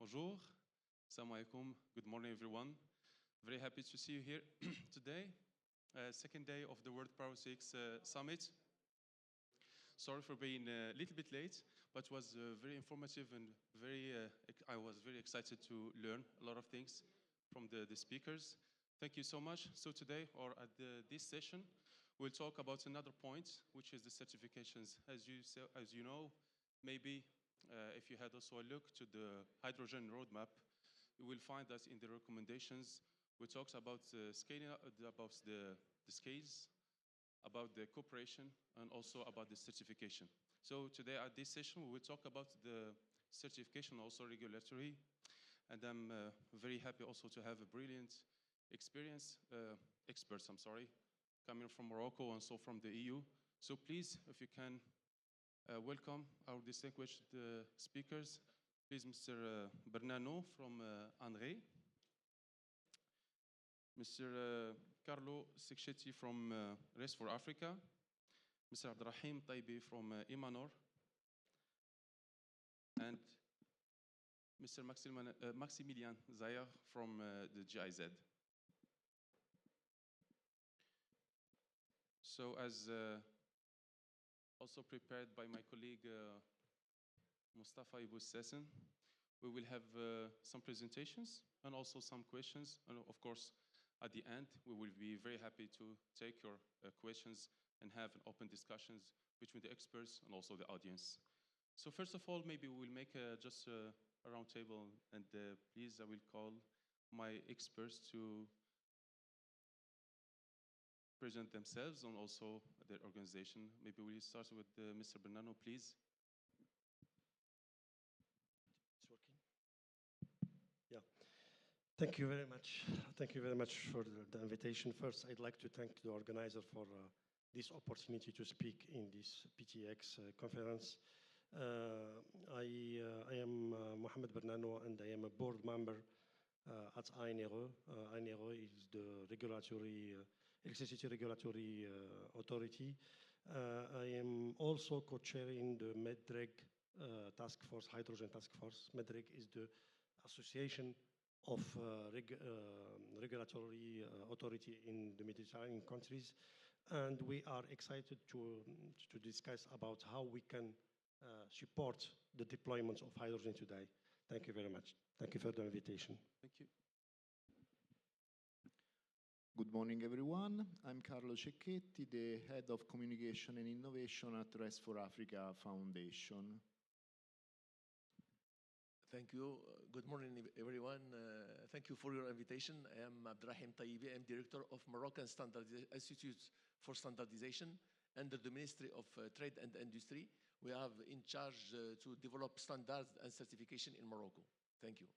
bonjour. Assalamu alaikum. Good morning, everyone. Very happy to see you here today. Second day of the World Power 6 Summit. Sorry for being a little bit late, but it was very informative and I was very excited to learn a lot of things from the speakers. Thank you so much. So today, or at this session, we'll talk about another point, which is the certifications. As you know, maybe if you had also a look to the hydrogen roadmap, you will find that in the recommendations, we talked about scaling up, about the scales, about the cooperation, and also about the certification. So today at this session, we will talk about the certification, also regulatory, and I'm very happy also to have a brilliant experts, coming from Morocco and so from the EU. So please, if you can, welcome our distinguished speakers. Please, Mr. Bernano from ANRE, Mr. Carlo Secchetti from Rest for Africa, Mr. Abdrahim Taibi from Imanor, and Mr. Maximilian Zayer from the GIZ. So as also prepared by my colleague Mustafa Iboussessin, we will have some presentations and also some questions. And of course, at the end, we will be very happy to take your questions and have an open discussions between the experts and also the audience. So first of all, maybe we'll make just a round table, and please, I will call my experts to present themselves and also their organization. Maybe we'll start with Mr. Bernano, please. It's working? Yeah. Thank you very much. Thank you very much for the invitation. First, I'd like to thank the organizer for this opportunity to speak in this PTX conference. I am Mohamed Bernano, and I am a board member at ANRE. ANRE is the electricity regulatory authority. I am also co-chairing the MEDREG task force, hydrogen task force. MEDREG is the association of regulatory authority in the Mediterranean countries. And we are excited to discuss about how we can support the deployment of hydrogen today. Thank you very much. Thank you for the invitation. Thank you. Good morning, everyone. I'm Carlo Cecchetti, the Head of Communication and Innovation at Rest for Africa Foundation. Thank you. Good morning, everyone. Thank you for your invitation. I am Abdrahim Taibi. I'm Director of Moroccan Institute for Standardization under the Ministry of Trade and Industry. We have in charge to develop standards and certification in Morocco. Thank you.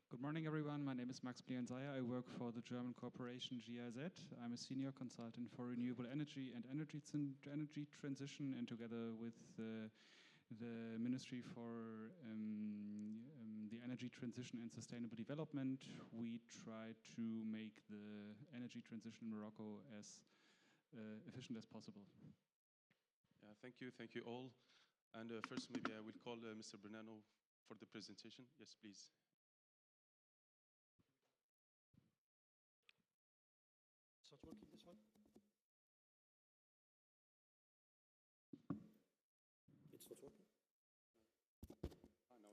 Good morning, everyone. My name is Maximilian Zayer. I work for the German corporation GIZ. I'm a senior consultant for renewable energy and energy transition, and together with the Ministry for the Energy Transition and Sustainable Development, we try to make the energy transition in Morocco as efficient as possible. Yeah, thank you all. And first, maybe I will call Mr. Bernano for the presentation. Yes, please. It's not working, this one? It's not working?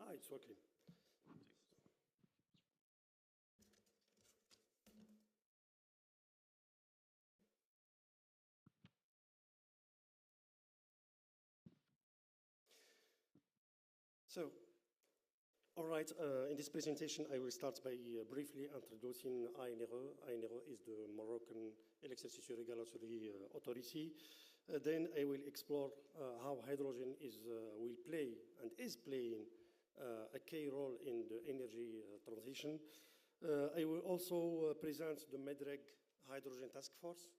Ah, it's working. So, all right, in this presentation, I will start by briefly introducing ANRE. ANRE is the Moroccan Electricity Regulatory Authority. Then I will explore how hydrogen will play and is playing a key role in the energy transition. I will also present the MEDREG Hydrogen Task Force,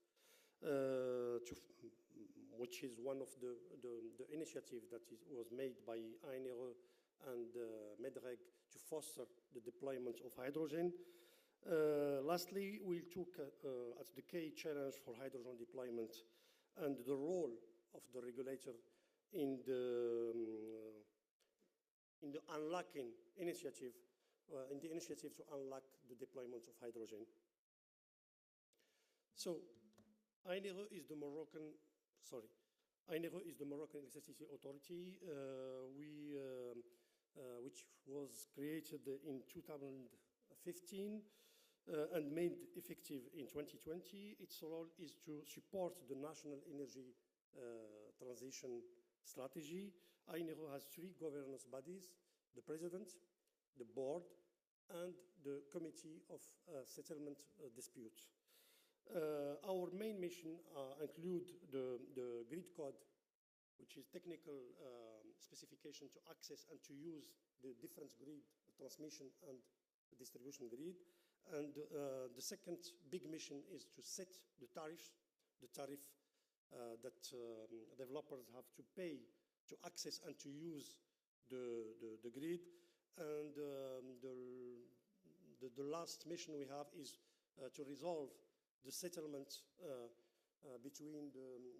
which is one of the initiatives that was made by ANRE and MEDREG to foster the deployment of hydrogen. Lastly, we'll look at the key challenge for hydrogen deployment and the role of the regulator in in the unlocking initiative, in the initiative to unlock the deployment of hydrogen. So, ANRE is the Moroccan Electricity Authority, which was created in 2015 and made effective in 2020. Its role is to support the national energy transition strategy. ANRE has three governance bodies: the president, the board, and the committee of settlement disputes. Our main mission include the grid code, which is technical specification to access and to use the different grid, transmission and distribution grid. And the second big mission is to set the tariff that developers have to pay to access and to use the grid. And the last mission we have is to resolve the settlement between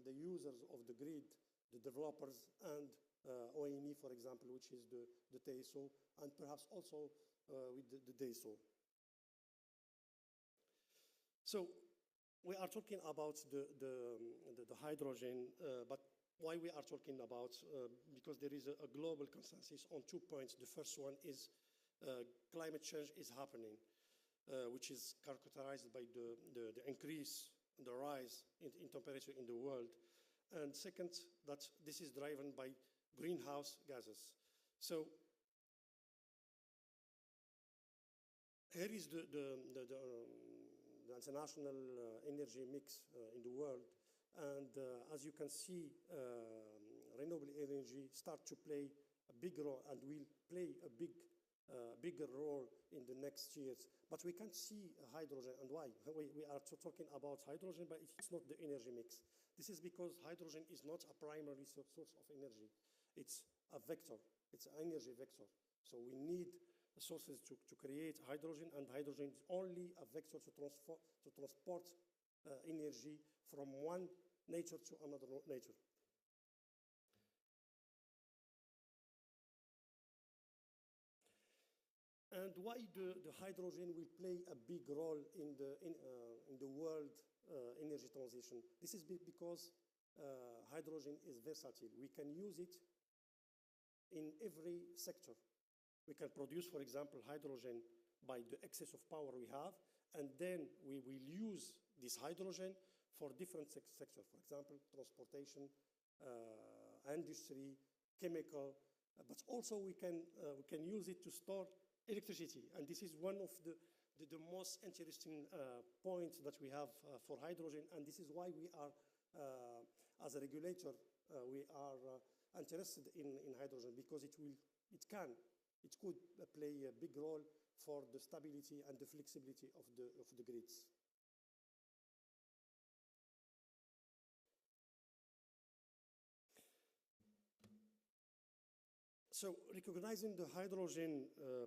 the users of the grid, the developers, and ONE, for example, which is the TSO, and perhaps also with the DSO. So we are talking about the hydrogen, but why we are talking about, because there is a global consensus on 2 points. The first one is climate change is happening, which is characterized by the increase, the rise in temperature in the world. And second, that this is driven by greenhouse gases. So here is the international energy mix in the world. And as you can see, renewable energy start to play a big role and will play a bigger role in the next years. But we can't see hydrogen, and why? We are talking about hydrogen, but it's not the energy mix. This is because hydrogen is not a primary source of energy. It's a vector. It's an energy vector. So we need sources to create hydrogen, and hydrogen is only a vector to transport energy from one nature to another nature. And why the hydrogen will play a big role in the world energy transition? This is because hydrogen is versatile. We can use it in every sector. We can produce, for example, hydrogen by the excess of power we have, and then we will use this hydrogen for different sectors. For example, transportation, industry, chemical, but also we can use it to store electricity. And this is one of the most interesting points that we have for hydrogen, and this is why we are, as a regulator, we are interested in hydrogen, because it could play a big role for the stability and the flexibility of the grids. So, recognizing the hydrogen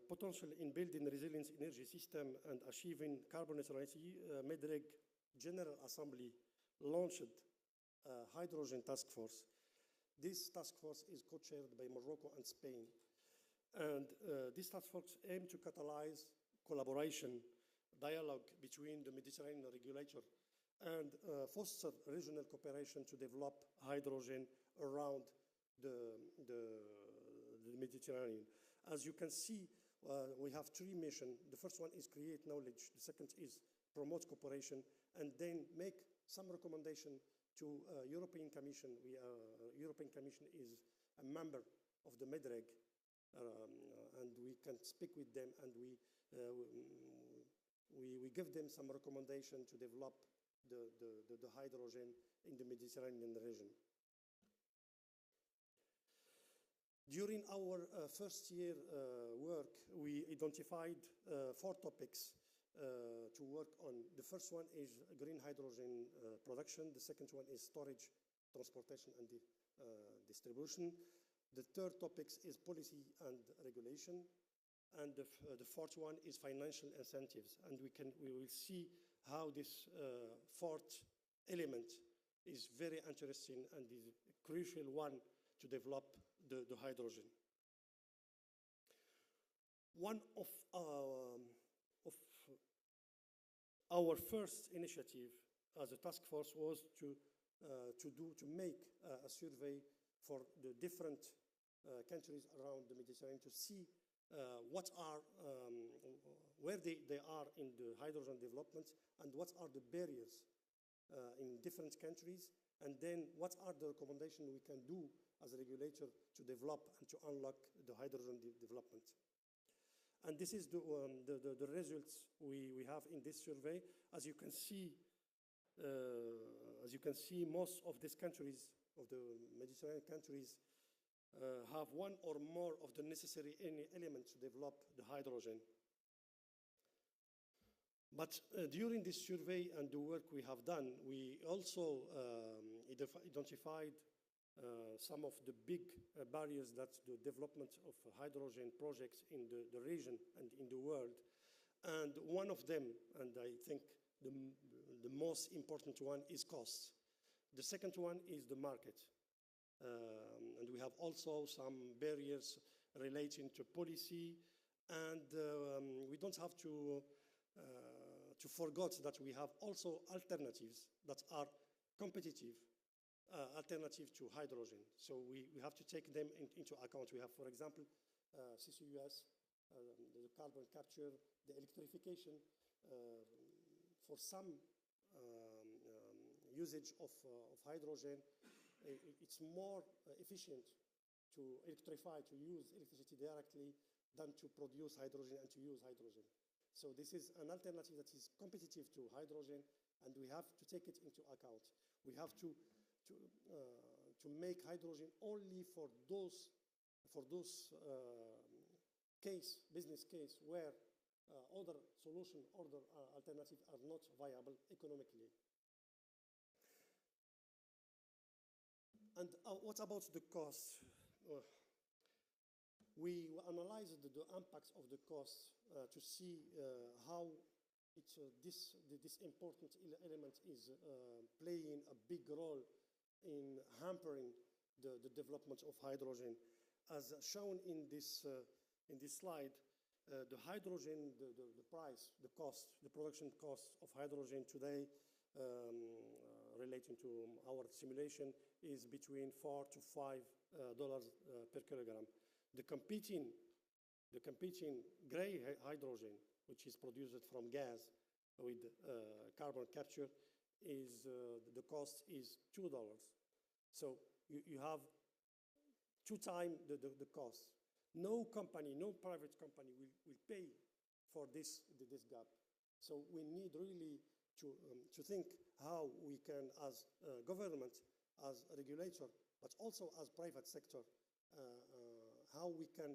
potential in building resilient energy system and achieving carbon neutrality, MEDREG General Assembly launched a hydrogen task force. This task force is co-chaired by Morocco and Spain. And this task force aims to catalyze collaboration, dialogue between the Mediterranean regulator, and foster regional cooperation to develop hydrogen around the Mediterranean. As you can see, we have three missions. The first one is create knowledge. The second is promote cooperation, and then make some recommendation to European Commission. European Commission is a member of the MEDREG, and we can speak with them, and we give them some recommendation to develop the hydrogen in the Mediterranean region. During our first year work, we identified 4 topics to work on. The first one is green hydrogen production. The second one is storage, transportation, and distribution. The third topic is policy and regulation. And the fourth one is financial incentives. And we will see how this fourth element is very interesting and is a crucial one to develop the hydrogen. one of our first initiative as a task force was to make a survey for the different countries around the Mediterranean to see where they are in the hydrogen development and what are the barriers in different countries, and then what are the recommendations we can do as a regulator to develop and to unlock the hydrogen development. And this is the results we have in this survey. As you can see, most of these countries, of the Mediterranean countries, have one or more of the necessary elements to develop the hydrogen. But during this survey and the work we have done, we also identified some of the big barriers that the development of hydrogen projects in the region and in the world. And one of them, and I think the most important one, is cost. The second one is the market. And we have also some barriers relating to policy, and we don't have to forget that we have also alternatives that are competitive, alternative to hydrogen. So we have to take them into account. We have, for example, CCUS, the carbon capture, the electrification. For some usage of hydrogen, it's more efficient to electrify, to use electricity directly than to produce hydrogen and to use hydrogen. So this is an alternative that is competitive to hydrogen, and we have to take it into account. We have to make hydrogen only for those business case where other solution, other alternatives are not viable economically. And what about the cost? We analyzed the impacts of the cost to see how this important element is playing a big role in hampering the development of hydrogen. As shown in this slide, the hydrogen, the price, the cost, the production cost of hydrogen today, relating to our simulation, is between $4 to $5 per kilogram. The competing gray hydrogen, which is produced from gas with carbon capture, is the cost is $2. So you have 2 times the cost. No company, no private company will pay for this gap. So we need really to think how we can, as government, as a regulator, but also as private sector, how we can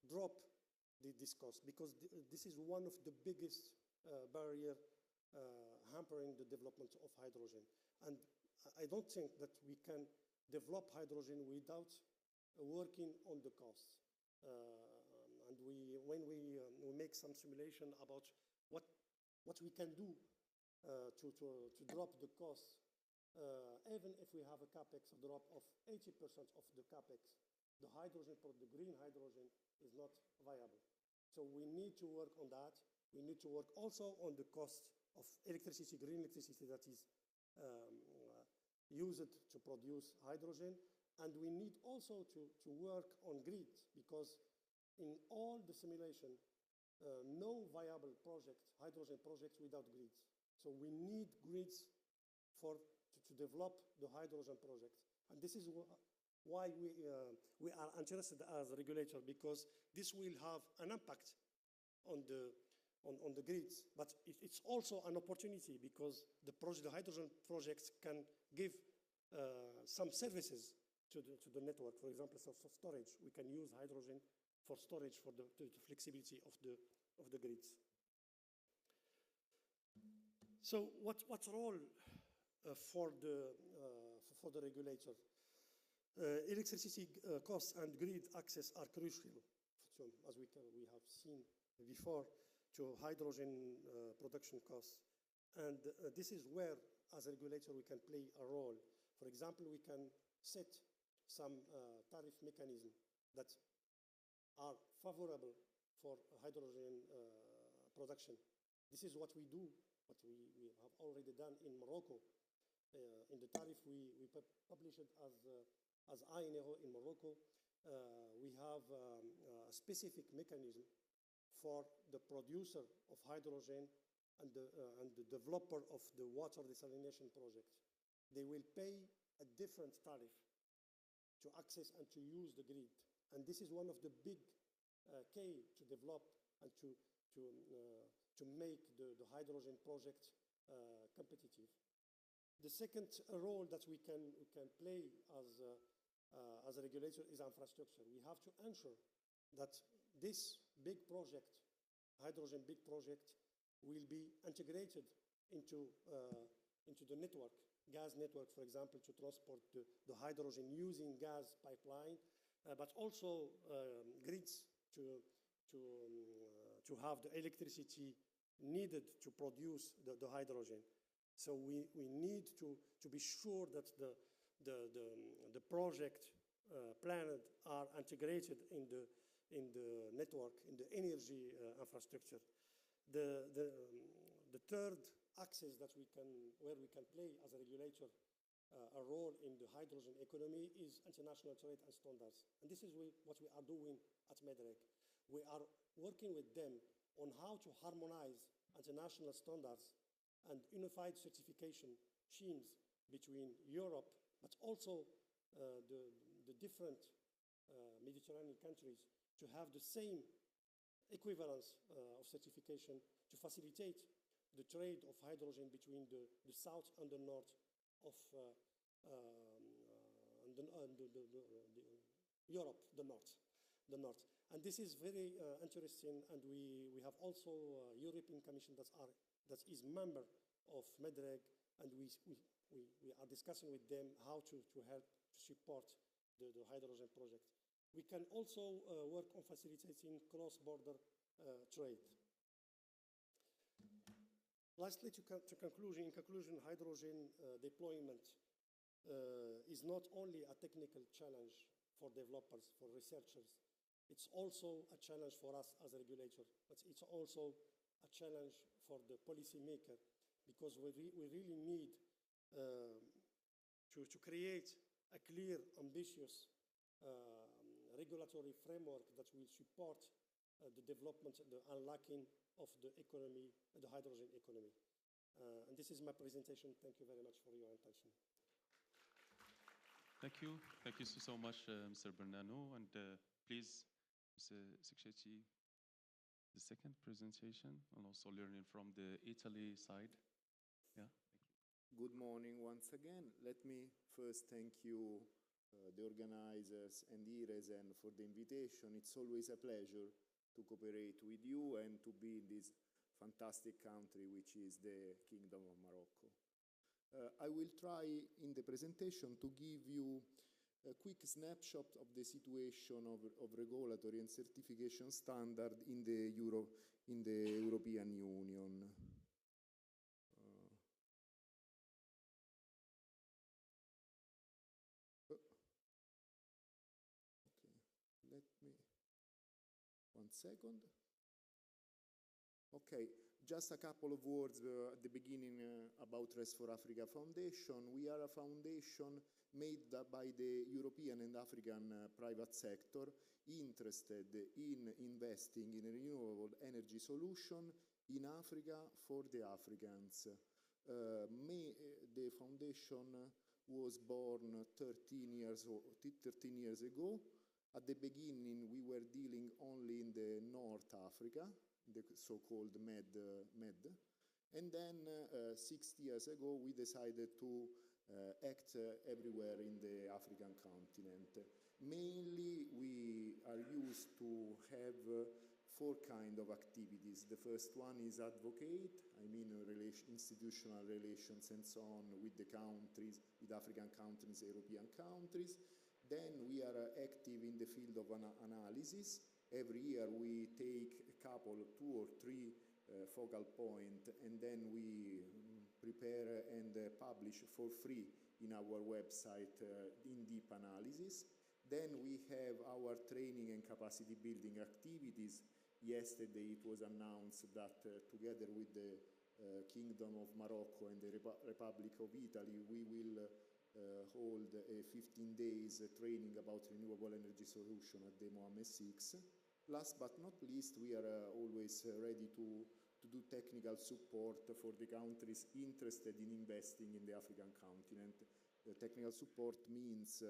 drop this cost, because this is one of the biggest barrier hampering the development of hydrogen. And I don't think that we can develop hydrogen without working on the cost. And when we make some simulation about what we can do to drop the cost, even if we have a capex drop of 80% of the capex, the hydrogen, the green hydrogen, is not viable. So we need to work on that. We need to work also on the cost of electricity, green electricity that is used to produce hydrogen. And we need also to work on grids, because in all the simulation, no viable hydrogen project without grids. So we need grids to develop the hydrogen project. And this is why we are interested as a regulator, because this will have an impact on the grids. But it's also an opportunity, because the hydrogen projects can give some services to the network. For example, for storage, we can use hydrogen for storage, for the flexibility of the grids. So what role for the regulator? Electricity costs and grid access are crucial, as we have seen before, to hydrogen production costs. And this is where, as a regulator, we can play a role. For example, we can set some tariff mechanism that are favorable for hydrogen production. This is what we do, what we have already done in Morocco. In the tariff, we publish it as INEO in Morocco. We have a specific mechanism for the producer of hydrogen and the developer of the water desalination project. They will pay a different tariff to access and to use the grid. And this is one of the big key to develop and to make the hydrogen project competitive. The second role that we can play as a regulator is infrastructure. We have to ensure that this big project, hydrogen big project, will be integrated into the network, gas network, for example, to transport the hydrogen using gas pipeline, but also grids to have the electricity needed to produce the hydrogen. So we need to be sure that the project planned are integrated in the network, in the energy infrastructure. The third axis that where we can play as a regulator a role in the hydrogen economy is international trade and standards. And this is what we are doing at Moderator. We are working with them on how to harmonize international standards and unified certification schemes between Europe, but also the different Mediterranean countries to have the same equivalence of certification to facilitate the trade of hydrogen between the south and the north of Europe, the north. And this is very interesting, and we have also European Commission that is member of Moderator, and we are discussing with them how to help to support the hydrogen project. We can also work on facilitating cross-border trade. Lastly, in conclusion, hydrogen deployment is not only a technical challenge for developers, for researchers. It's also a challenge for us as a regulator, but it's also a challenge for the policymaker, because we really need to create a clear, ambitious regulatory framework that will support the development, the unlocking of the economy, the hydrogen economy. And this is my presentation. Thank you very much for your attention. Thank you. Thank you so much, Mr. Bernano. And please, Mr. Siksheti, the second presentation, and also learning from the Italy side. Yeah, thank you. Good morning once again. Let me first thank you, the organizers and IRESEN, for the invitation. It's always a pleasure to cooperate with you and to be in this fantastic country, which is the Kingdom of Morocco. I will try in the presentation to give you a quick snapshot of the situation of regulatory and certification standard in the European Union. One second. Okay, just a couple of words at the beginning about RES4Africa Foundation. We are a foundation made by the European and African private sector interested in investing in a renewable energy solution in Africa for the Africans. The foundation was born 13 years ago. At the beginning, we were dealing only in the North Africa, the so-called MED. And then 6 years ago, we decided to act everywhere in the African continent. Mainly, we are used to have 4 kinds of activities. The first one is advocate, institutional relations and so on with the countries, with African countries, European countries. Then we are active in the field of analysis. Every year we take a couple, 2 or 3 focal points, and then we prepare and publish for free in our website in-deep analysis. Then we have our training and capacity building activities. Yesterday it was announced that together with the Kingdom of Morocco and the Republic of Italy, we will hold a 15 days training about renewable energy solution at Demo AME6. Last but not least, we are always ready to do technical support for the countries interested in investing in the African continent. Technical support means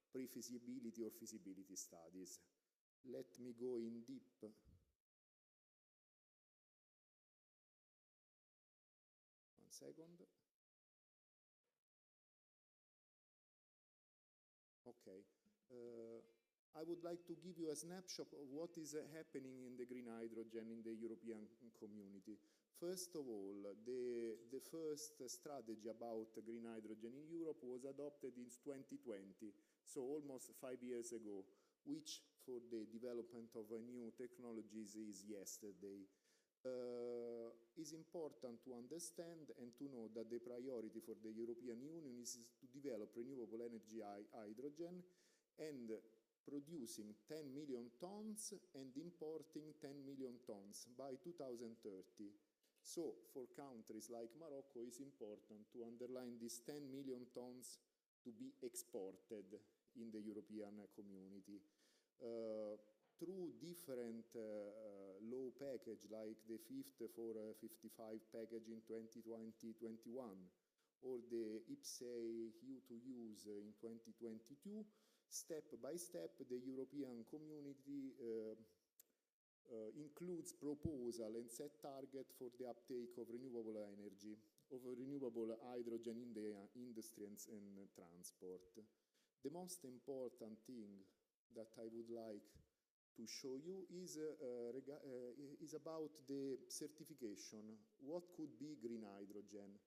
pre-feasibility or feasibility studies. Let me go in deep. One second. Okay. I would like to give you a snapshot of what is happening in the green hydrogen in the European community. First of all, the first strategy about green hydrogen in Europe was adopted in 2020, so almost 5 years ago, which for the development of new technologies is yesterday. It's important to understand and to know that the priority for the European Union is to develop renewable energy hydrogen and producing 10 million tons and importing 10 million tons by 2030. So for countries like Morocco, it's important to underline these 10 million tons to be exported in the European community. Through different law package, like the Fit for 55 package in 2020-21, or the IPCEI EU2Use in 2022, step by step, the European community includes proposal and set target for the uptake of renewable energy, of renewable hydrogen in the industry and transport. The most important thing that I would like to show you is about the certification. What could be green hydrogen?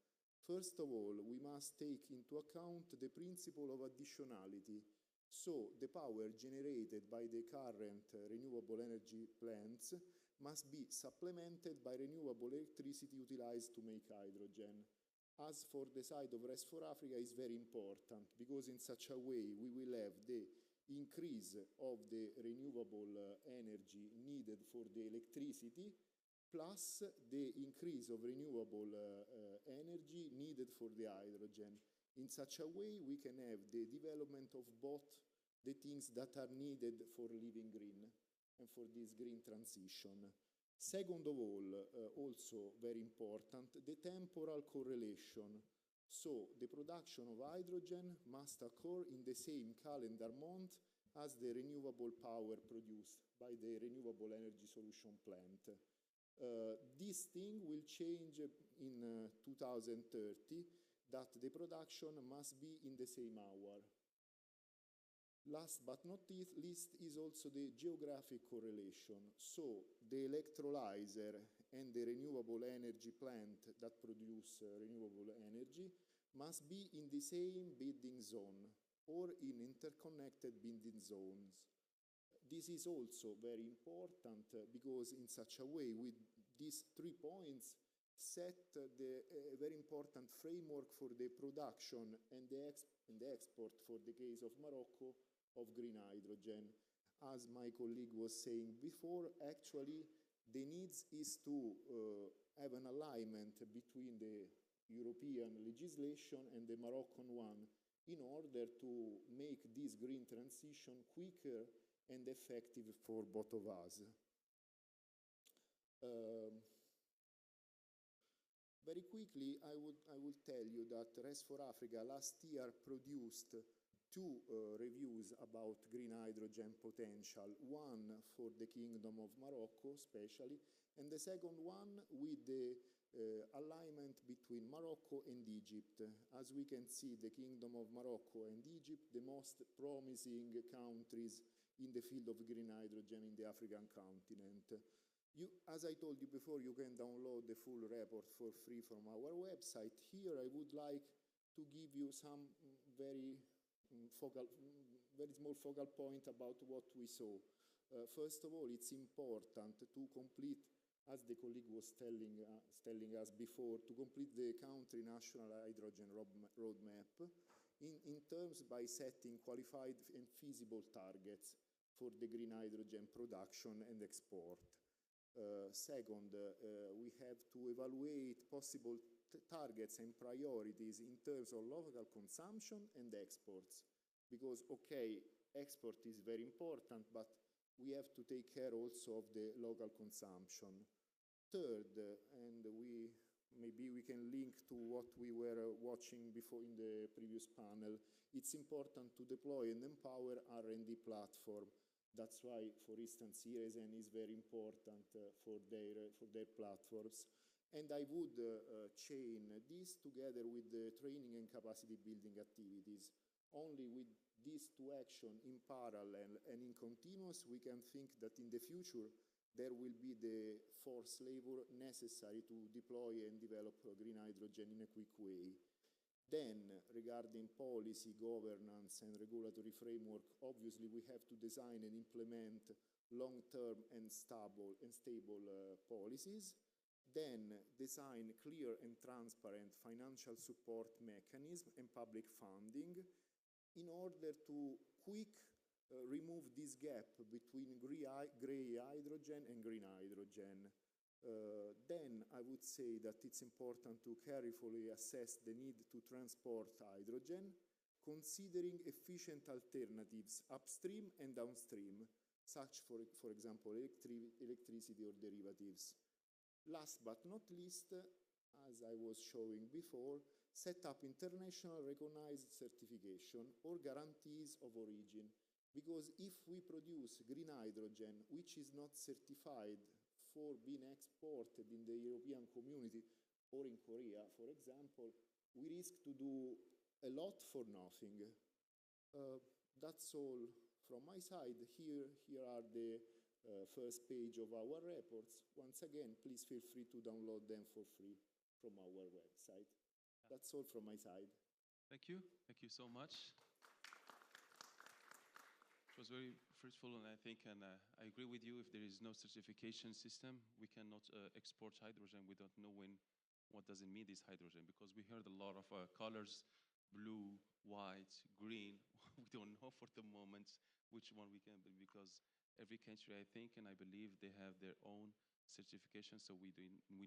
First of all, we must take into account the principle of additionality. So the power generated by the current renewable energy plants must be supplemented by renewable electricity utilized to make hydrogen. As for the side of Rest for Africa, is very important, because in such a way we will have the increase of the renewable energy needed for the electricity, plus the increase of renewable energy needed for the hydrogen. In such a way, we can have the development of both the things that are needed for living green and for this green transition. Second of all, also very important, the temporal correlation. So the production of hydrogen must occur in the same calendar month as the renewable power produced by the renewable energy solution plant. This thing will change in 2030, that the production must be in the same hour. Last but not least is also the geographic correlation. So the electrolyzer and the renewable energy plant that produce renewable energy must be in the same bidding zone or in interconnected bidding zones. This is also very important because in such a way, with these 3 points, set the very important framework for the production and the export, for the case of Morocco, of green hydrogen. As my colleague was saying before, actually the needs is to have an alignment between the European legislation and the Moroccan one in order to make this green transition quicker and effective for both of us. Very quickly, I will tell you that Rest for Africa last year produced 2 reviews about green hydrogen potential, one for the Kingdom of Morocco especially, and the second one with the alignment between Morocco and Egypt. As we can see, the Kingdom of Morocco and Egypt, the most promising countries in the field of green hydrogen in the African continent. As I told you before, you can download the full report for free from our website. Here I would like to give you some very small focal point about what we saw. First of all, it's important to complete, as the colleague was telling us before, to complete the country national hydrogen roadmap. in terms by setting qualified and feasible targets for the green hydrogen production and export. Second, we have to evaluate possible targets and priorities in terms of local consumption and exports. Because, okay, export is very important, but we have to take care also of the local consumption. Third, and maybe we can link to what we were watching before in the previous panel, it's important to deploy and empower R&D platform. That's why, for instance, ERSN is very important for their platforms. And I would chain this together with the training and capacity building activities. Only with these two actions in parallel and in continuous, we can think that in the future there will be the forced labor necessary to deploy and develop green hydrogen in a quick way. Then, regarding policy, governance, and regulatory framework, obviously we have to design and implement long-term and stable policies. Then, design clear and transparent financial support mechanism and public funding in order to remove this gap between grey hydrogen and green hydrogen. Then I would say that it's important to carefully assess the need to transport hydrogen, considering efficient alternatives upstream and downstream, such for example, electricity or derivatives. Last but not least, as I was showing before, set up international recognized certification or guarantees of origin. Because if we produce green hydrogen, which is not certified for being exported in the European community or in Korea, for example, we risk to do a lot for nothing. That's all from my side. Here are the first page of our reports. Once again, please feel free to download them for free from our website. That's all from my side. Thank you. Thank you so much. It was very fruitful, and I think, and I agree with you, if there is no certification system, we cannot export hydrogen without knowing what does it mean, this hydrogen, because we heard a lot of colors, blue, white, green. We don't know for the moment which one we can, because every country, I think, and I believe they have their own certification, so we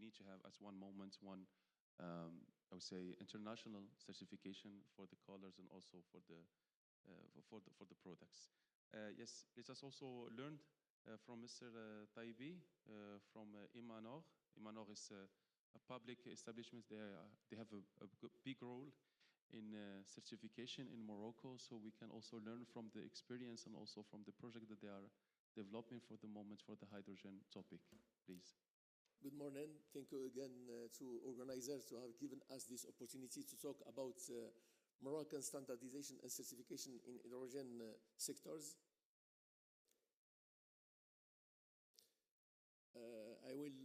need to have, at one moment, one, I would say, international certification for the colors and also for the products. Yes, let us also learn from Mr. Taibi from Imanor. Imanor is a public establishment. They have a big role in certification in Morocco, so we can also learn from the experience and also from the project that they are developing for the moment for the hydrogen topic. Please. Good morning. Thank you again to organizers to have given us this opportunity to talk about Moroccan standardization and certification in hydrogen sectors. I will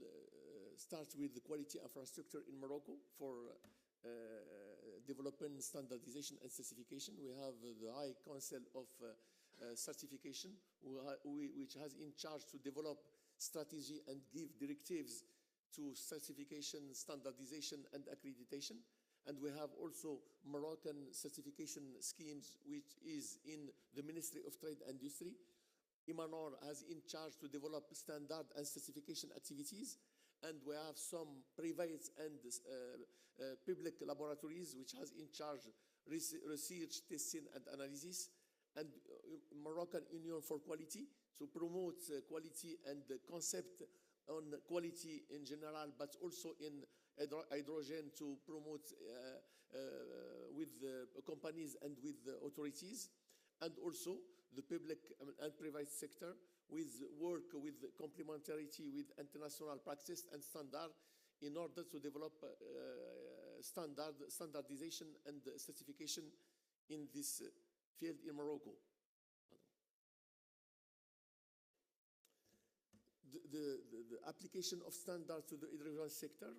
start with the quality infrastructure in Morocco for developing standardization and certification. We have the High Council of Certification, which has in charge to develop strategy and give directives to certification, standardization, and accreditation. And we have also Moroccan certification schemes, which is in the Ministry of Trade and Industry. Imanor has in charge to develop standard and certification activities. And we have some private and public laboratories, which has in charge research, testing, and analysis. And Moroccan Union for Quality to promote quality and the concept on quality in general, but also in hydrogen to promote with companies and with authorities, and also the public and private sector with work with complementarity with international practice and standard in order to develop standardization and certification in this field in Morocco. The application of standards to the hydrogen sector,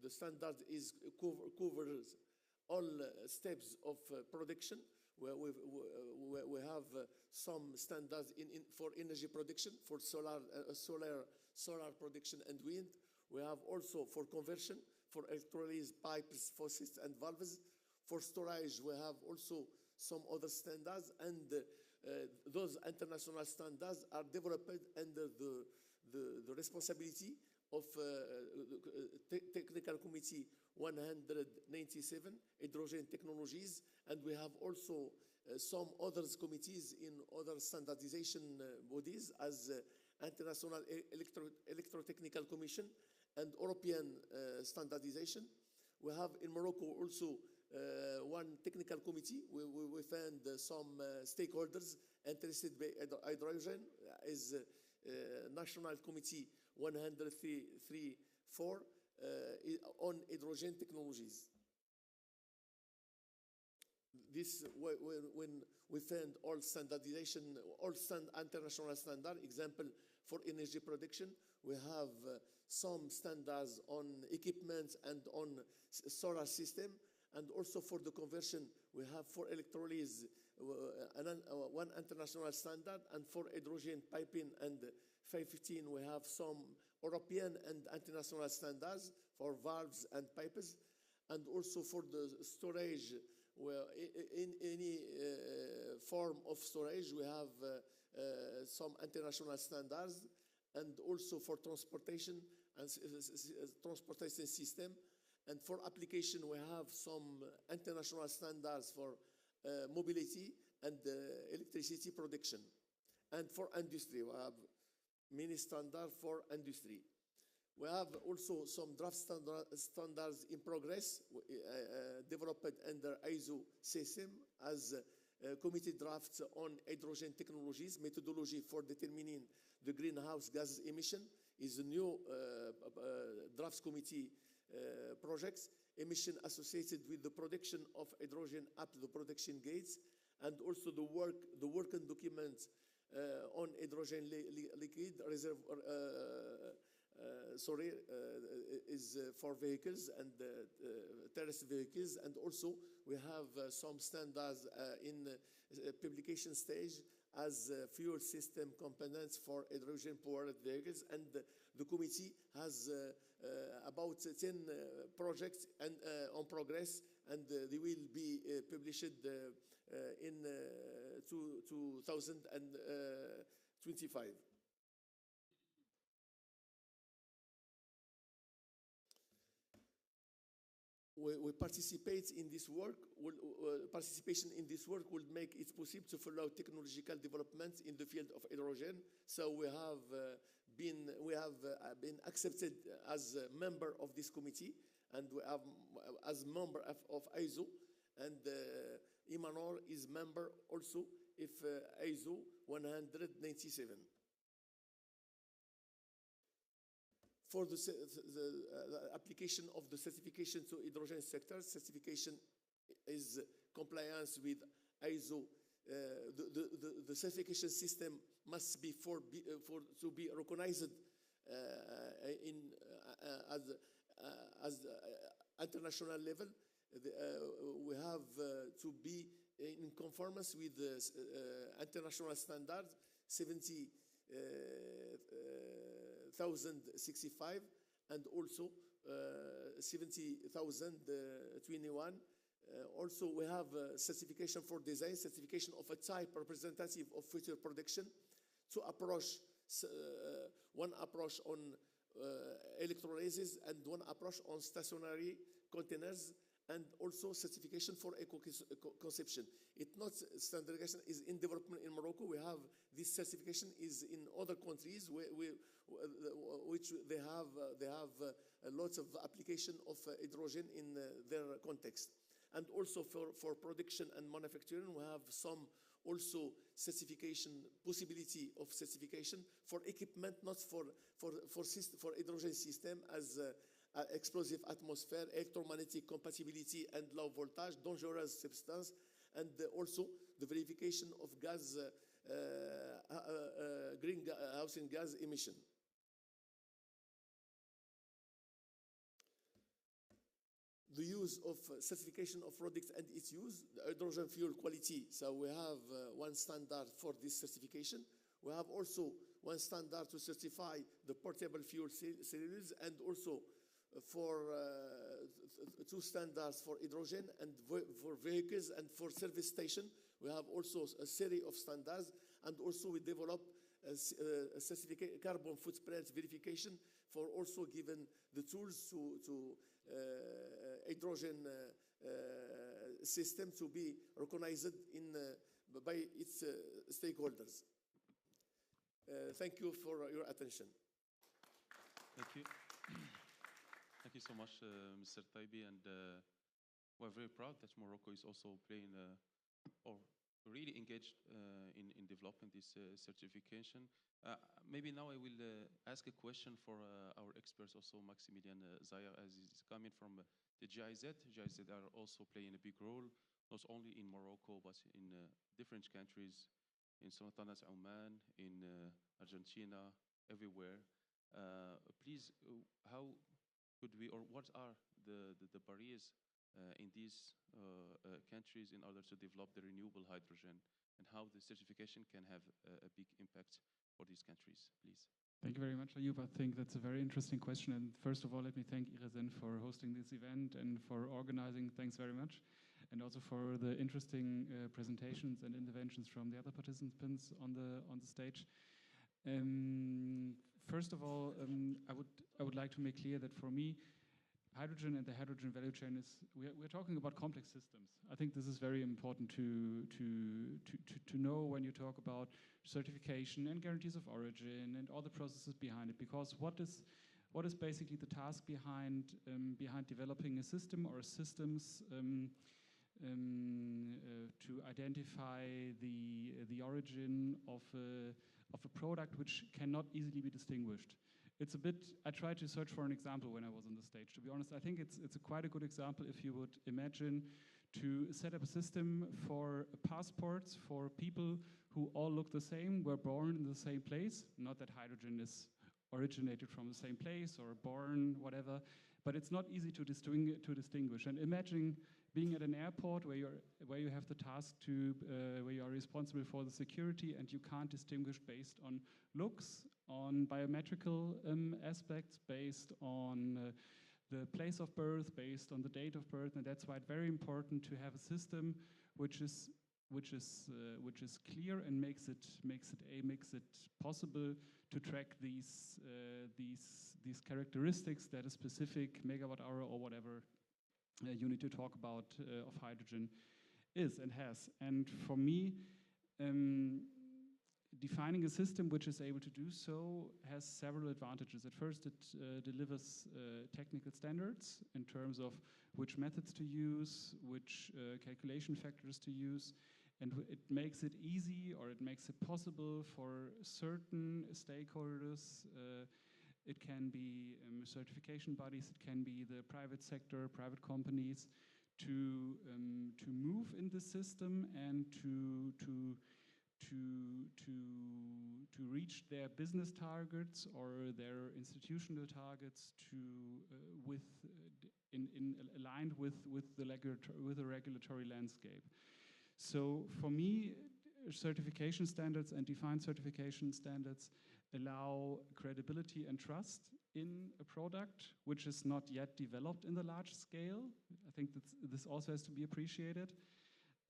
the standard covers all steps of production. We have some standards for energy production, for solar production and wind. We have also for conversion, for electrolysis pipes, faucets, and valves. For storage, we have also some other standards, and those international standards are developed under the responsibility of Technical Committee 197, Hydrogen Technologies, and we have also some other committees in other standardization bodies as International Electrotechnical Commission and European Standardization. We have in Morocco also one technical committee. We found some stakeholders interested by hydrogen is National Committee 134 on hydrogen technologies. This when we found all standardization, all international standard. Example for energy production, we have some standards on equipment and on solar system, and also for the conversion, we have for electrolysis one international standard, and for hydrogen piping and 515 we have some European and international standards for valves and pipes, and also for the storage. Well, in any form of storage, we have some international standards, and also for transportation and transportation system. And for application, we have some international standards for mobility and electricity production. And for industry, we have many standards for industry. We have also some draft standards in progress, developed under ISO system as committee drafts on hydrogen technologies. Methodology for determining the greenhouse gas emission is a new drafts committee projects. Emission associated with the production of hydrogen up to the production gates, and also the working document on hydrogen liquid reserve. Is for vehicles and terrace vehicles, and also we have some standards in publication stage as fuel system components for hydrogen-powered vehicles, and the committee has about 10 projects and on progress, and they will be published in 2025. We participate in this work. Participation in this work will make it possible to follow technological developments in the field of hydrogen. So we have been accepted as a member of this committee, and we have as member of ISO, and Imanol is member also of ISO 197. For the application of the certification to hydrogen sector, certification is compliance with ISO. The certification system must be to be recognized as international level. We have to be in conformance with the international standard 70,065 and also 70,021. Also, we have certification for design, certification of a type representative of future production, to approach one approach on electrolysis and one approach on stationary containers, and also certification for eco-conception. It's not standardization is in development in Morocco. We have this certification is in other countries which they have a lot of application of hydrogen in their context. And also for production and manufacturing, we have some also certification, possibility of certification for equipment, not for hydrogen system as explosive atmosphere, electromagnetic compatibility and low voltage, dangerous substance, and also the verification of gas, greenhouse gas emission. The use of certification of products and its use, the hydrogen fuel quality. So we have one standard for this certification. We have also one standard to certify the portable fuel cylinders, and also for two standards for hydrogen and for vehicles and for service station. We have also a series of standards, and also we develop a certificate carbon footprint verification for also given the tools to hydrogen system to be recognized by its stakeholders. Thank you for your attention. Thank you. Thank you so much, Mr. Taibi, and we're very proud that Morocco is also playing or really engaged in developing this certification. Maybe now I will ask a question for our experts, also Maximilian Zaya, as he's coming from the GIZ. GIZ are also playing a big role, not only in Morocco, but in different countries, in Sultanate Oman, in Argentina, everywhere. Please, how could we, or what are the barriers in these countries in order to develop the renewable hydrogen, and how the certification can have a big impact for these countries, please? Thank you very much, Ayoub. I think that's a very interesting question. And first of all, let me thank IRESEN for hosting this event and for organizing. Thanks very much. And also for the interesting presentations and interventions from the other participants on the stage. First of all, I would like to make clear that for me, hydrogen and the hydrogen value chain is, we're talking about complex systems. I think this is very important to know when you talk about certification and guarantees of origin and all the processes behind it, because what is basically the task behind developing a system or systems to identify the origin of a product which cannot easily be distinguished. It's a bit, I tried to search for an example when I was on the stage. To be honest, I think it's quite a good example if you would imagine to set up a system for passports for people who all look the same, were born in the same place. Not that hydrogen is originated from the same place or born, whatever, but it's not easy to distinguish. And imagine being at an airport where you have the task to, where you are responsible for the security, and you can't distinguish based on looks, on biometrical aspects, based on the place of birth, based on the date of birth, and that's why it's very important to have a system which is clear and makes it possible to track these characteristics that a specific megawatt hour or whatever you need to talk about of hydrogen is and has. And for me, defining a system which is able to do so has several advantages. At first, it delivers technical standards in terms of which methods to use, which calculation factors to use, and it makes it easy, or it makes it possible for certain stakeholders. It can be certification bodies, it can be the private sector, private companies, to move in the system and to reach their business targets or their institutional targets aligned with the regulatory landscape. So for me, certification standards and defined certification standards allow credibility and trust in a product which is not yet developed in the large scale. I think this also has to be appreciated.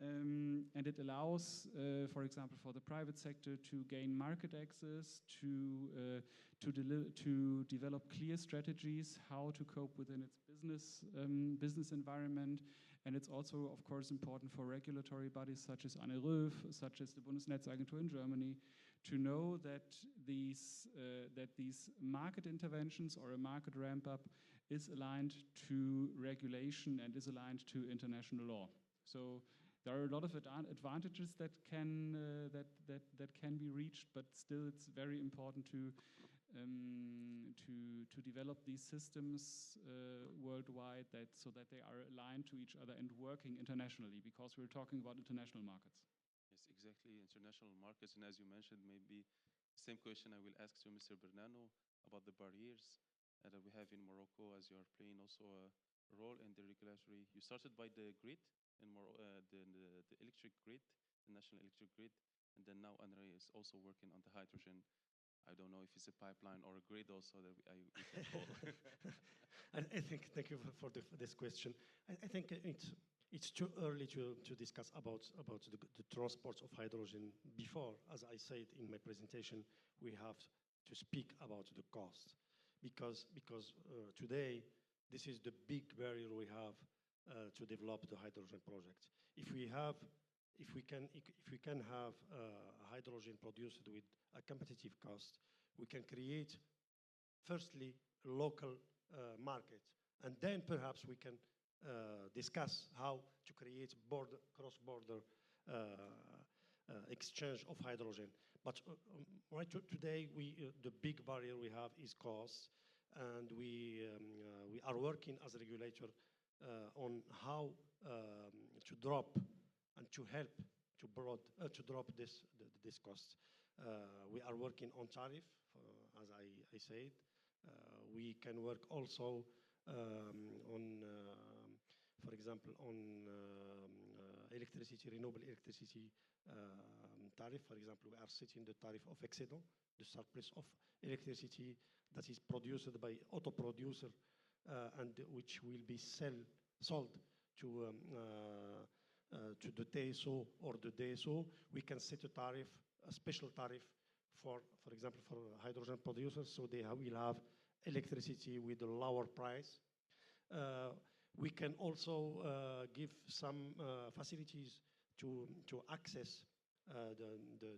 And it allows, for example, for the private sector to gain market access, to develop clear strategies how to cope within its business environment. And it's also, of course, important for regulatory bodies such as ANERÖV, such as the Bundesnetzagentur in Germany, to know that these market interventions or a market ramp-up is aligned to regulation and is aligned to international law. So there are a lot of advantages that can be reached, but still it's very important to develop these systems worldwide, so that they are aligned to each other and working internationally, because we're talking about international markets. Yes, exactly, international markets. And as you mentioned, maybe the same question I will ask to Mr. Bernano about the barriers that we have in Morocco, as you are playing also a role in the regulatory. You started by the grid, and the electric grid, the national electric grid, and then now ANRE is also working on the hydrogen. I don't know if it's a pipeline or a grid also that we can call. I think, thank you for this question. I think it's too early to discuss about the transport of hydrogen. Before, as I said in my presentation, we have to speak about the cost, because today this is the big barrier we have to develop the hydrogen project. If we can have hydrogen produced with a competitive cost, we can create firstly a local market, and then perhaps we can discuss how to create cross-border exchange of hydrogen. But right today, the big barrier we have is cost, and we are working as a regulator on how to drop and to help to drop this cost. We are working on tariff, as I said. We can work also on, for example, on electricity, renewable electricity tariff. For example, we are setting the tariff of excedent, the surplus of electricity that is produced by auto producer and which will be sold to the TSO or the DSO. We can set a tariff, a special tariff for example, for hydrogen producers, so they will have electricity with a lower price. We can also give some facilities to access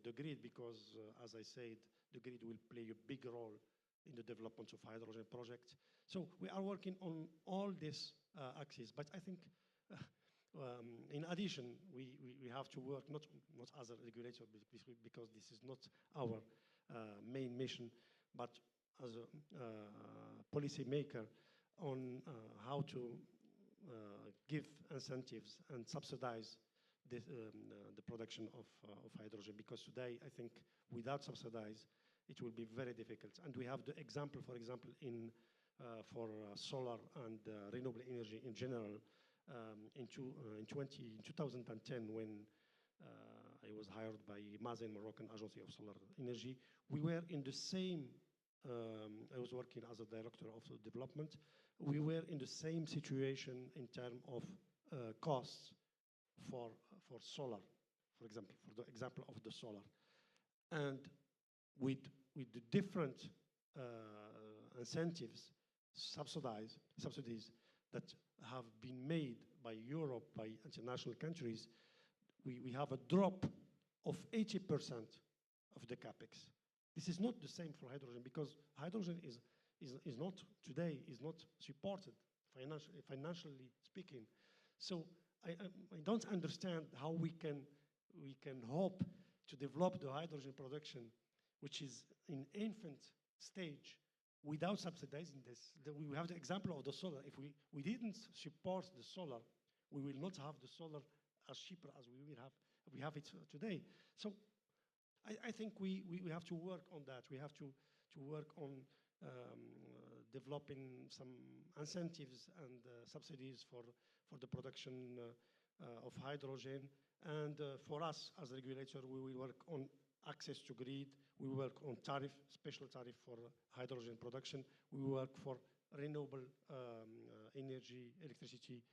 the grid, because as I said, the grid will play a big role in the development of hydrogen projects. So we are working on all these axes, but I think in addition, we have to work not as a regulator, because this is not our main mission, but as a policymaker on how to give incentives and subsidize the production of hydrogen, because today I think without subsidize it will be very difficult. And we have the example, for example, for solar and renewable energy in general. In 2010, when I was hired by Mazen, Moroccan Agency of Solar Energy, we were in the same, I was working as a director of development, we were in the same situation in terms of costs for solar, for example, for the example of the solar. And with the different incentives, subsidies that have been made by Europe, by international countries, we have a drop of 80% of the capex. This is not the same for hydrogen, because hydrogen is not today is not supported financially speaking. So I don't understand how we can hope to develop the hydrogen production, which is in infant stage, without subsidizing this. We have the example of the solar. If we didn't support the solar, we will not have the solar as cheaper as we have it today. So I think we have to work on that. We have to work on developing some incentives and subsidies for the production of hydrogen. And for us as a regulator, we will work on access to grid. We work on tariff, special tariff for hydrogen production. We work for renewable energy, electricity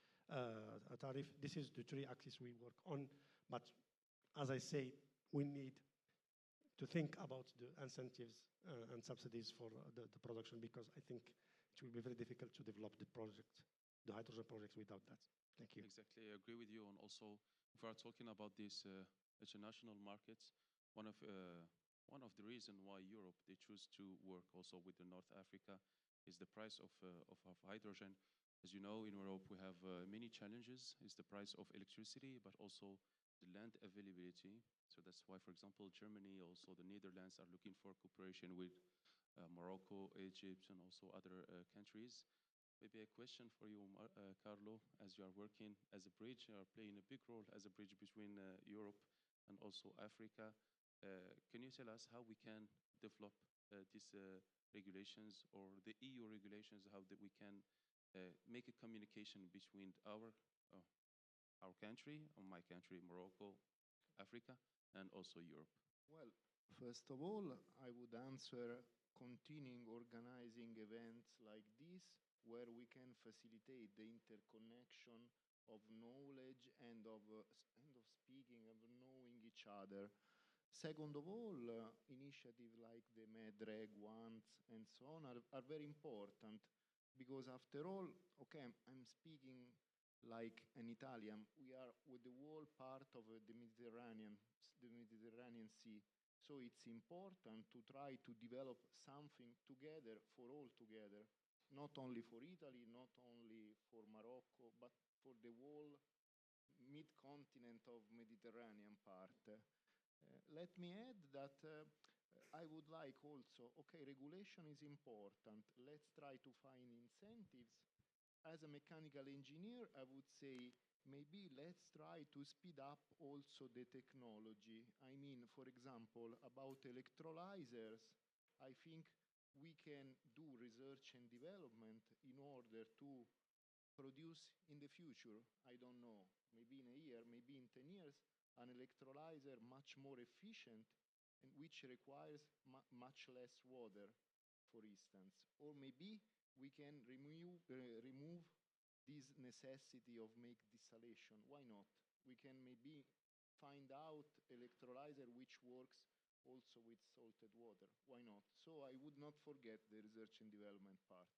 tariff. This is the three axes we work on. But as I say, we need to think about the incentives and subsidies for the production, because I think it will be very difficult to develop the hydrogen projects without that. Thank you. Exactly, I agree with you. And also, if we are talking about these international markets, one of the reasons why Europe they choose to work also with the North Africa is the price of hydrogen. As you know, in Europe we have many challenges. It's the price of electricity, but also the land availability. So that's why, for example, Germany, also the Netherlands are looking for cooperation with Morocco, Egypt, and also other countries. Maybe a question for you, Carlo, as you are working as a bridge, you are playing a big role as a bridge between Europe and also Africa. Can you tell us how we can develop these regulations, or the EU regulations, how that we can make a communication between our country, or my country, Morocco, Africa, and also Europe? Well, First of all, I would answer continuing organizing events like this, where we can facilitate the interconnection of knowledge and of speaking, of knowing each other. Second of all, initiatives like the MedReg ones and so on are very important, because after all, okay, I'm speaking like an Italian. We are with the whole part of the Mediterranean Sea. So it's important to try to develop something together for all together, not only for Italy, not only for Morocco, but for the whole mid-continent of Mediterranean part. Let me add that I would like also, okay, regulation is important. Let's try to find incentives. As a mechanical engineer, I would say maybe let's try to speed up also the technology. I mean, for example, about electrolyzers, I think we can do research and development in order to produce in the future, I don't know, maybe in a year, maybe in 10 years, an electrolyzer much more efficient and which requires much less water, for instance. Or maybe we can remove this necessity of make distillation. Why not? We can maybe find out electrolyzer which works also with salted water. Why not? So I would not forget the research and development part.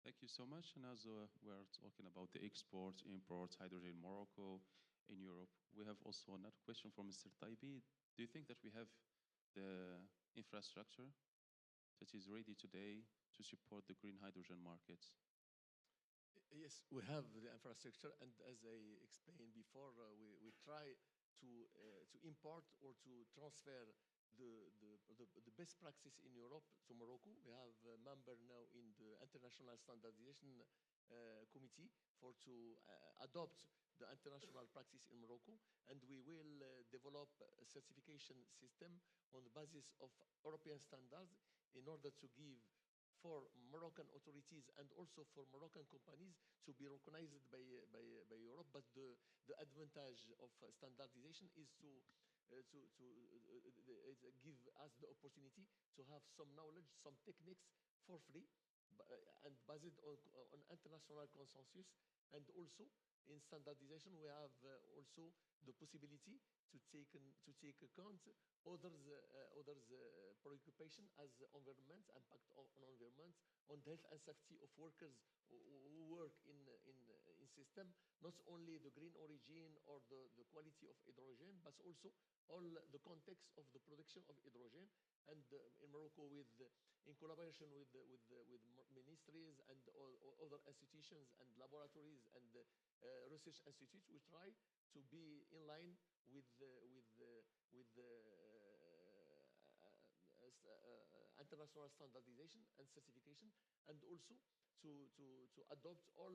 Thank you so much. And as we're talking about the exports, imports, hydrogen in Morocco, in Europe, we have also another question from Mr. Taibi. Do you think that we have the infrastructure that is ready today to support the green hydrogen markets? Yes, we have the infrastructure, and as I explained before, we try to import or to transfer the best practice in Europe to Morocco. We have a member now in the International Standardization Committee to adopt the international practice in Morocco, and we will develop a certification system on the basis of European standards in order to give for Moroccan authorities and also for Moroccan companies to be recognized by Europe. But the advantage of standardization is to give us the opportunity to have some knowledge, some techniques for free, and based on international consensus. And also in standardization, we have also the possibility to take account others preoccupation as environment, impact on environment, on the health and safety of workers who work in system, not only the green origin or the quality of hydrogen, but also all the context of the production of hydrogen. And in Morocco, in collaboration with ministries and other institutions and laboratories and research institutes, we try to be in line with international standardization and certification, and also to adopt all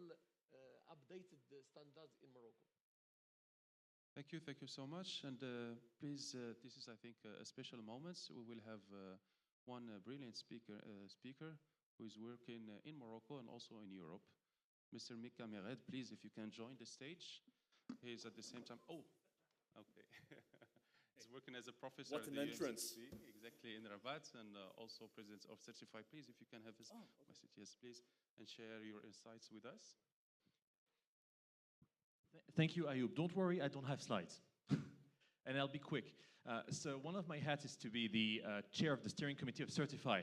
updated standards in Morocco. Thank you so much. And please, this is, I think, a special moment. We will have one brilliant speaker who is working in Morocco and also in Europe. Mr. Mika Mered, please, if you can join the stage. He is at the same time. Oh, okay. He's working as a professor. What an entrance. Exactly, in Rabat, and also president of Certify. Please, if you can have his message. Yes, please, and share your insights with us. Thank you, Ayoub. Don't worry, I don't have slides. And I'll be quick. So one of my hats is to be the chair of the steering committee of Certify.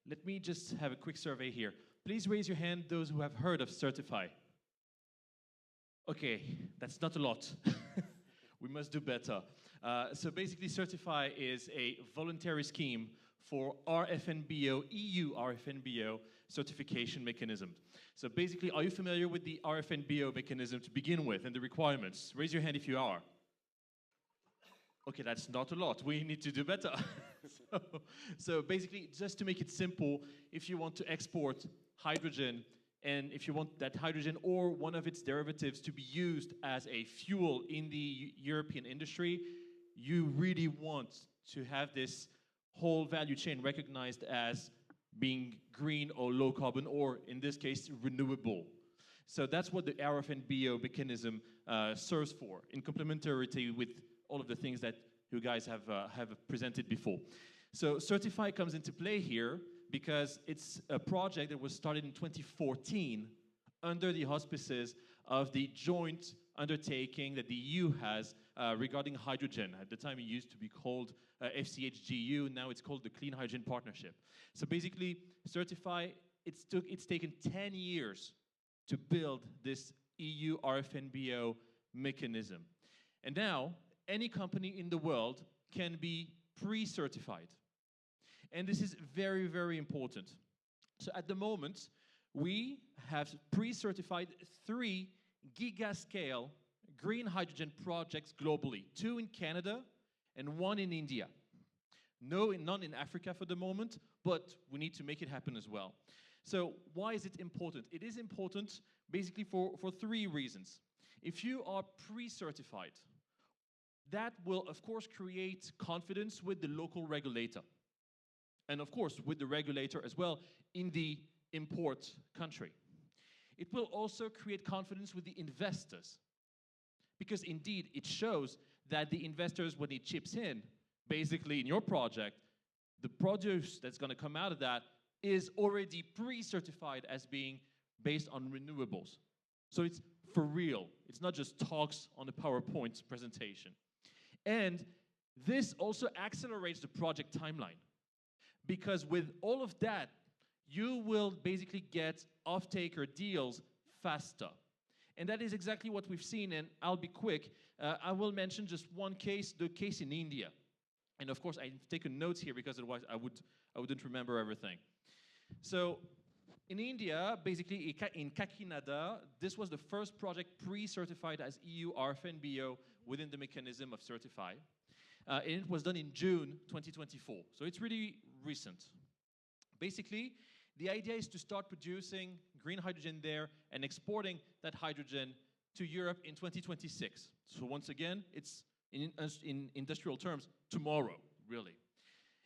Let me just have a quick survey here. Please raise your hand, those who have heard of Certify. Okay, that's not a lot. We must do better. So basically, Certify is a voluntary scheme for RFNBO, EU RFNBO certification mechanism. So basically, are you familiar with the RFNBO mechanism to begin with and the requirements? Raise your hand if you are. Okay, that's not a lot. We need to do better. So basically, just to make it simple, if you want to export hydrogen, and if you want that hydrogen or one of its derivatives to be used as a fuel in the European industry, you really want to have this whole value chain recognized as being green or low carbon, or in this case, renewable. So that's what the RFNBO mechanism serves for, in complementarity with all of the things that you guys have presented before. So Certify comes into play here because it's a project that was started in 2014 under the auspices of the joint undertaking that the EU has regarding hydrogen. At the time, it used to be called FCHGU. Now it's called the Clean Hydrogen Partnership. So basically, Certify, it's taken 10 years to build this EU RFNBO mechanism. And now, any company in the world can be pre-certified. And this is very, very important. So at the moment, we have pre-certified 3 giga-scale green hydrogen projects globally, 2 in Canada and 1 in India. None in Africa for the moment, but we need to make it happen as well. So why is it important? It is important basically for 3 reasons. If you are pre-certified, that will of course create confidence with the local regulator. And of course with the regulator as well in the import country. It will also create confidence with the investors. Because indeed it shows that the investors, when it chips in, basically in your project, the produce that's going to come out of that is already pre-certified as being based on renewables. So it's for real. It's not just talks on a PowerPoint presentation. And this also accelerates the project timeline. Because with all of that, you will basically get off-taker deals faster. And that is exactly what we've seen, and I'll be quick. I will mention just one case, the case in India. And of course, I've taken notes here because otherwise I wouldn't remember everything. So in India, basically in Kakinada, this was the first project pre-certified as EU RFNBO within the mechanism of Certify. And it was done in June 2024. So it's really recent. Basically, the idea is to start producing green hydrogen there and exporting that hydrogen to Europe in 2026. So once again, it's in industrial terms, tomorrow, really.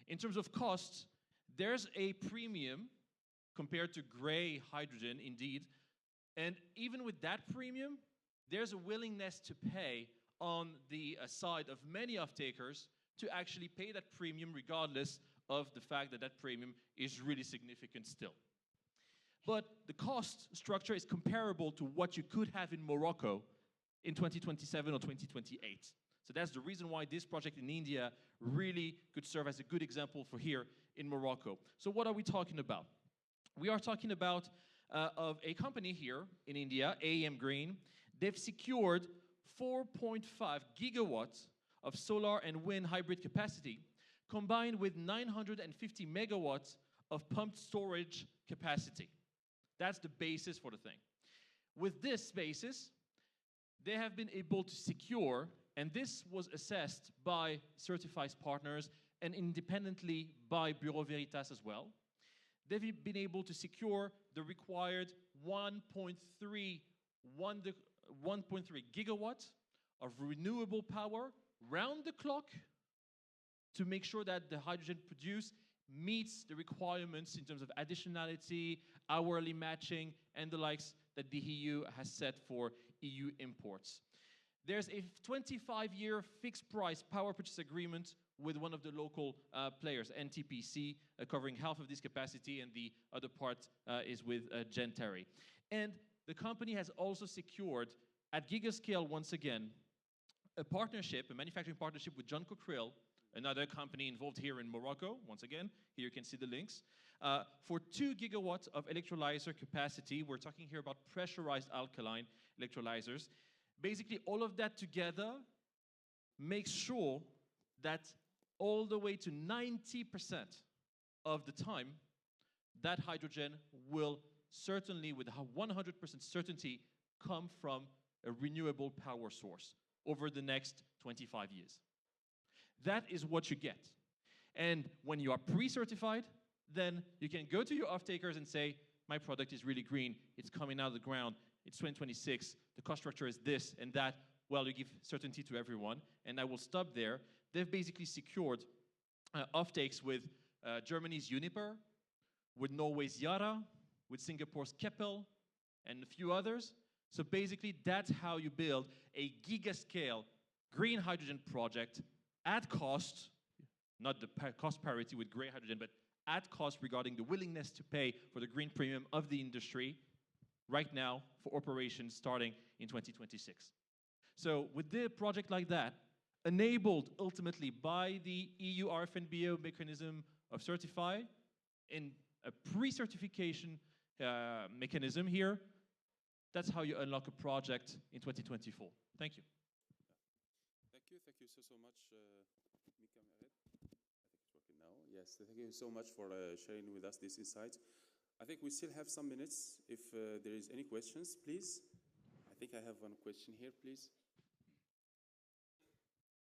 In terms of costs, there's a premium compared to gray hydrogen, indeed. And even with that premium, there's a willingness to pay on the side of many off-takers to actually pay that premium regardless of the fact that that premium is really significant still. But the cost structure is comparable to what you could have in Morocco in 2027 or 2028. So that's the reason why this project in India really could serve as a good example for here in Morocco. So what are we talking about? We are talking about of a company here in India, AM Green. They've secured 4.5 gigawatts of solar and wind hybrid capacity, combined with 950 megawatts of pumped storage capacity. That's the basis for the thing. With this basis, they have been able to secure, and this was assessed by Certify's partners and independently by Bureau Veritas as well. They've been able to secure the required 1.3 gigawatts of renewable power round the clock to make sure that the hydrogen produced meets the requirements in terms of additionality, hourly matching, and the likes that the EU has set for EU imports. There's a 25-year fixed price power purchase agreement with one of the local players, NTPC, covering half of this capacity, and the other part is with Gentari. And the company has also secured, at gigascale once again, a partnership, a manufacturing partnership with John Cockerill, another company involved here in Morocco. Once again, here you can see the links. For 2 gigawatts of electrolyzer capacity, we're talking here about pressurized alkaline electrolyzers. Basically, all of that together makes sure that all the way to 90% of the time, that hydrogen will certainly, with 100% certainty, come from a renewable power source over the next 25 years. That is what you get. And when you are pre-certified, then you can go to your off-takers and say, my product is really green, it's coming out of the ground, it's 2026, the cost structure is this and that. Well, you give certainty to everyone, and I will stop there. They've basically secured off-takes with Germany's Uniper, with Norway's Yara, with Singapore's Keppel, and a few others. So basically, that's how you build a gigascale green hydrogen project at cost, not the cost parity with gray hydrogen, but at cost regarding the willingness to pay for the green premium of the industry right now for operations starting in 2026. So with the project like that, enabled ultimately by the EU RFNBO mechanism of certify in a pre-certification mechanism here, that's how you unlock a project in 2024. Thank you. Thank you so much. Mika, ahead. I think it's working now. Yes, thank you so much for sharing with us these insights. I think we still have some minutes. If there is any questions, please. I think I have one question here, please.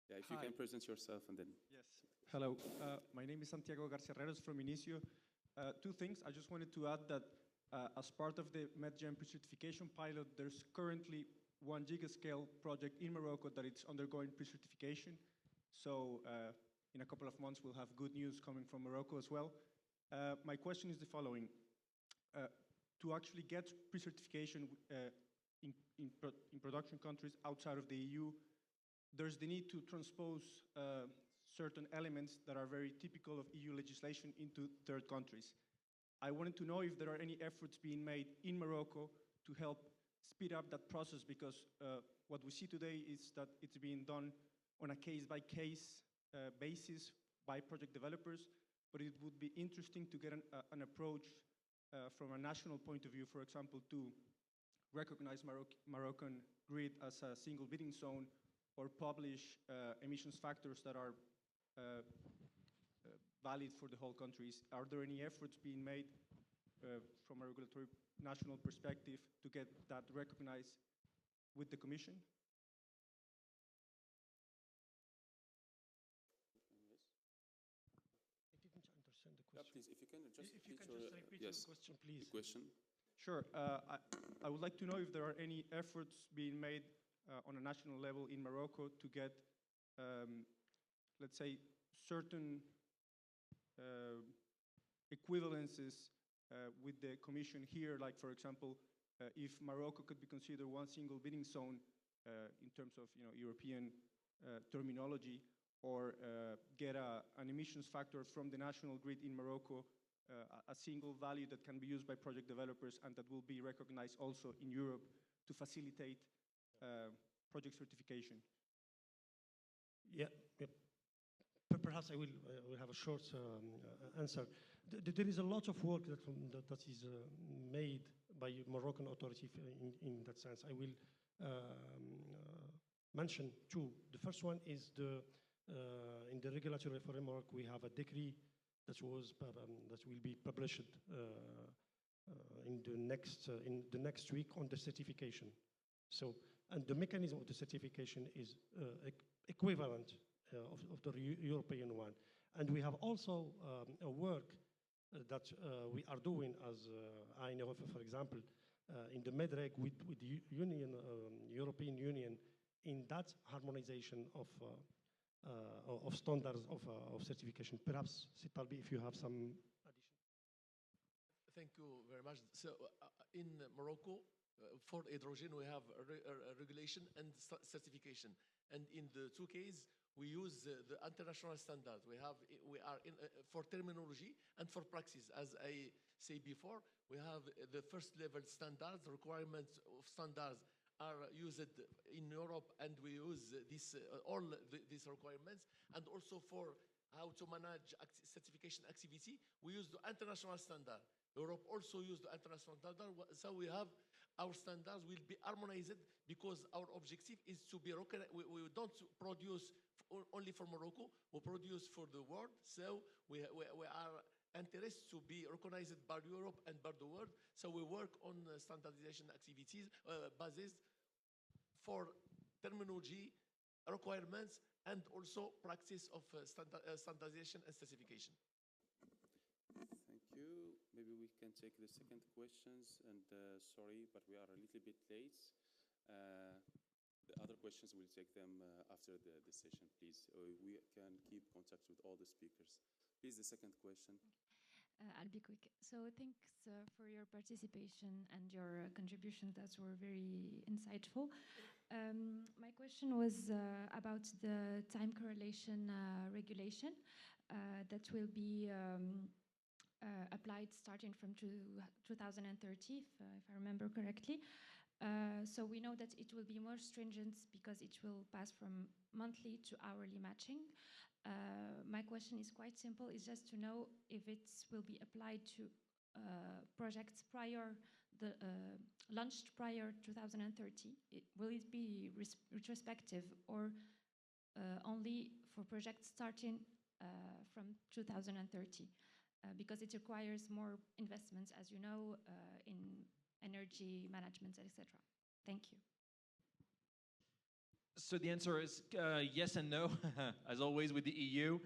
Yeah, if you can present yourself and then. Yes. Hello. My name is Santiago Garcia Herreros from Inicio. Two things. I just wanted to add that as part of the MedGen pre-certification pilot, there's currently 1 gigascale project in Morocco that it's undergoing pre-certification. So in a couple of months, we'll have good news coming from Morocco as well. My question is the following. To actually get pre-certification in production countries outside of the EU, there's the need to transpose certain elements that are very typical of EU legislation into third countries. I wanted to know if there are any efforts being made in Morocco to help speed up that process, because what we see today is that it's being done on a case-by-case basis by project developers, but it would be interesting to get an approach from a national point of view, for example, to recognize Moroccan grid as a single bidding zone, or publish emissions factors that are valid for the whole countries. Are there any efforts being made from a regulatory national perspective to get that recognized with the Commission? I didn't understand the Yeah, question. please, if you can just repeat yes, your question, please. the question. Sure. I would like to know if there are any efforts being made on a national level in Morocco to get, let's say, certain equivalences with the Commission here, like, for example, if Morocco could be considered one single bidding zone in terms of European terminology, or get an emissions factor from the national grid in Morocco, a single value that can be used by project developers and that will be recognized also in Europe to facilitate project certification. Yeah. Perhaps I will have a short answer. There is a lot of work that is made by Moroccan authority in that sense. I will mention two. The first one is in the regulatory framework, we have a decree that will be published in the next week on the certification. So, and the mechanism of the certification is equivalent of the European one. And we have also a work that we are doing as I know, for example, in the MEDREG with the European Union, in that harmonization of standards of certification. Perhaps, Sitalbi, if you have some addition. Thank you very much. So in Morocco, for hydrogen, we have a regulation and certification. And in the two cases, we use the international standard. We are in for terminology and for praxis. As I say before, we have the first level standards, requirements of standards are used in Europe, and we use all these requirements. And also for how to manage certification activity, we use the international standard. Europe also used the international standard, so we have our standards will be harmonized, because our objective is to be recognized. We don't produce only for Morocco, we produce for the world, so we are interested to be recognized by Europe and by the world, so we work on standardization activities basis for terminology, requirements, and also practice of standardization and certification. Thank you. Maybe we can take the second questions, and sorry, but we are a little bit late. The other questions, we'll take them after the session, please. We can keep contact with all the speakers. Please, the second question. I'll be quick. So thanks for your participation and your contributions that were very insightful. My question was about the time correlation regulation that will be applied starting from 2030, if I remember correctly. So we know that it will be more stringent because it will pass from monthly to hourly matching. My question is quite simple. It's just to know if it will be applied to projects launched prior 2030. Will it be retrospective or only for projects starting from 2030? Because it requires more investments, as you know, in energy management, etc. Thank you. So the answer is yes and no, as always with the EU.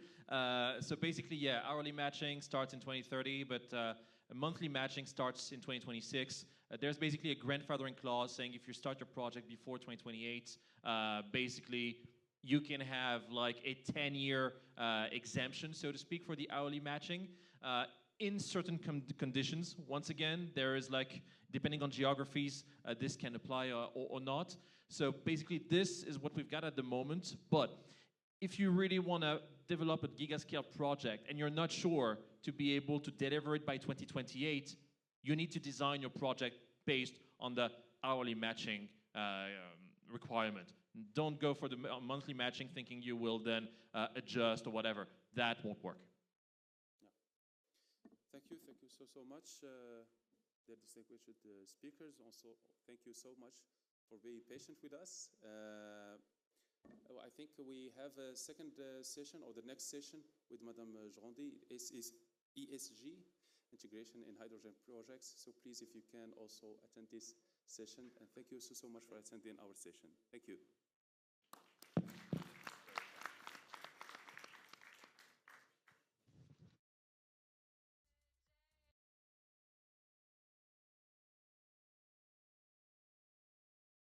So basically, yeah, hourly matching starts in 2030, but monthly matching starts in 2026. There's basically a grandfathering clause saying if you start your project before 2028, basically you can have like a 10-year exemption, so to speak, for the hourly matching. In certain conditions, once again, there is like, depending on geographies, this can apply or not. So basically, this is what we've got at the moment. But if you really want to develop a gigascale project and you're not sure to be able to deliver it by 2028, you need to design your project based on the hourly matching requirement. Don't go for the monthly matching thinking you will then adjust or whatever. That won't work. Thank you so much, the distinguished speakers. Also, thank you so much for being patient with us. I think we have a second session, or the next session, with Madame Jondi, ESG, Integration in Hydrogen Projects. So please, if you can also attend this session. And thank you so much for attending our session. Thank you.